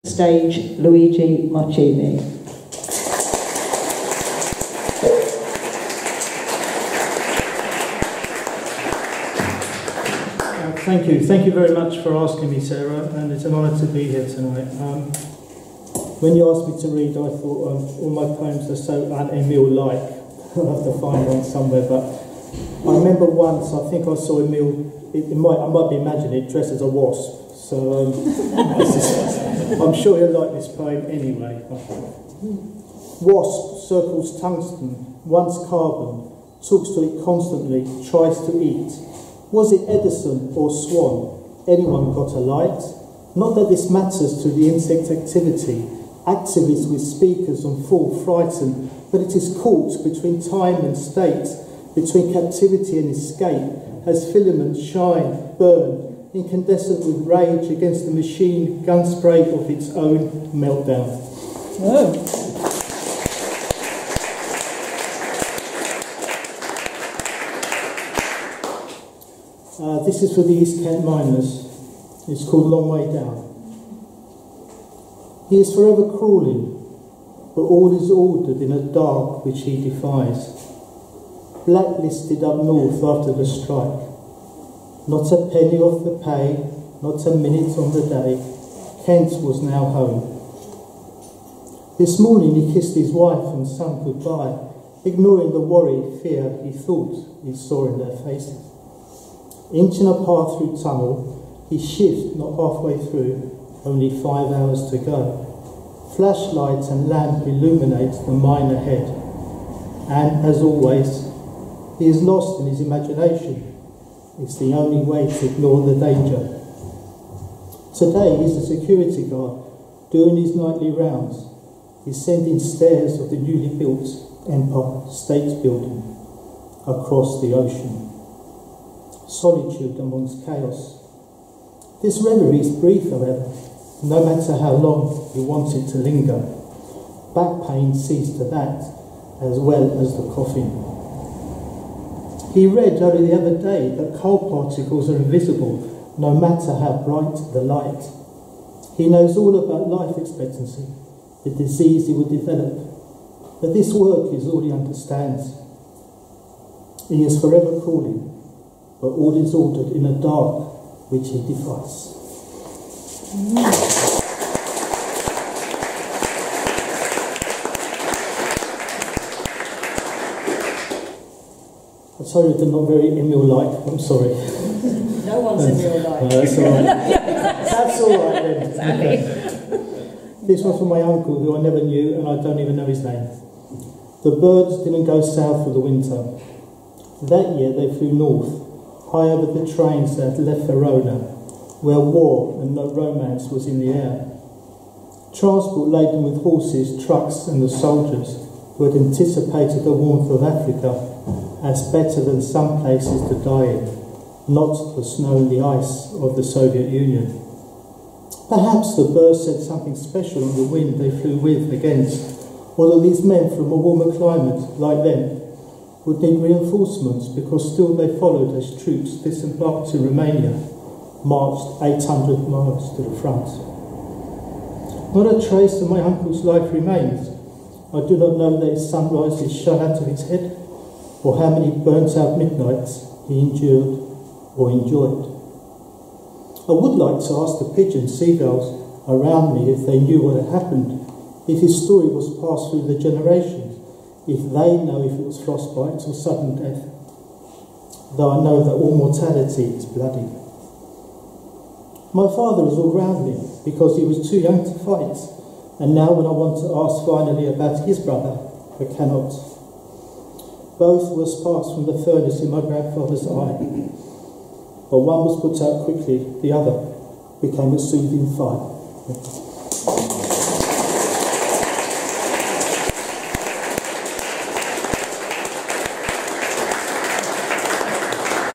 Stage, Luigi Marchini. Thank you very much for asking me, Sarah, and it's an honour to be here tonight. When you asked me to read, I thought all my poems are so un-Emile-like. I'll have to find one somewhere, but I remember once, I think I saw Emile, I might be imagining it, dressed as a wasp. So I'm sure you'll like this poem anyway. Wasp circles tungsten, once carbon, talks to it constantly, tries to eat. Was it Edison or Swan? Anyone got a light? Not that this matters to the insect activity. Activists with speakers on full frightened, but it is caught between time and state, between captivity and escape, as filaments shine, burn, incandescent with rage against the machine gun spray of its own meltdown. Oh. This is for the East Kent miners. It's called Long Way Down. He is forever crawling, but all is ordered in a dark which he defies. Blacklisted up north after the strike. Not a penny off the pay, not a minute on the day. Kent was now home. This morning he kissed his wife and son goodbye, ignoring the worry, fear he thought he saw in their faces. Inching a path through tunnel, he shifts not halfway through, only 5 hours to go. Flashlight and lamp illuminate the mine ahead. And, as always, he is lost in his imagination. It's the only way to ignore the danger. Today he's a security guard, doing his nightly rounds. He's sending stairs of the newly built Empire State Building across the ocean. Solitude amongst chaos. This reverie is brief, however, no matter how long you want it to linger. Back pain sees to that, as well as the coughing. He read only the other day that coal particles are invisible, no matter how bright the light. He knows all about life expectancy, the disease he would develop, but this work is all he understands. He is forever crawling, but all is ordered in a dark which he defies. I'm sorry they're not very Emile-like, I'm sorry. No one's Emile-like. No, that's all right. That's all right then. Okay. This one's from my uncle, who I never knew, and I don't even know his name. The birds didn't go south for the winter. That year they flew north, high over the trains that had left Verona, where war and no romance was in the air. Transport laden with horses, trucks and the soldiers who had anticipated the warmth of Africa as better than some places to die in, not the snow and the ice of the Soviet Union. Perhaps the birds said something special on the wind they flew with against, or that these men from a warmer climate, like them, would need reinforcements because still they followed as troops disembarked to Romania, marched 800 miles to the front. Not a trace of my uncle's life remains. I do not know that his sunrises shone out of his head, or how many burnt-out midnights he endured or enjoyed. I would like to ask the pigeon seagulls around me if they knew what had happened, if his story was passed through the generations, if they know if it was frostbite or sudden death, though I know that all mortality is bloody. My father is all round me because he was too young to fight, and now when I want to ask finally about his brother, I cannot. Both were sparks from the furnace in my grandfather's eye, but one was put out quickly, the other became a soothing fire.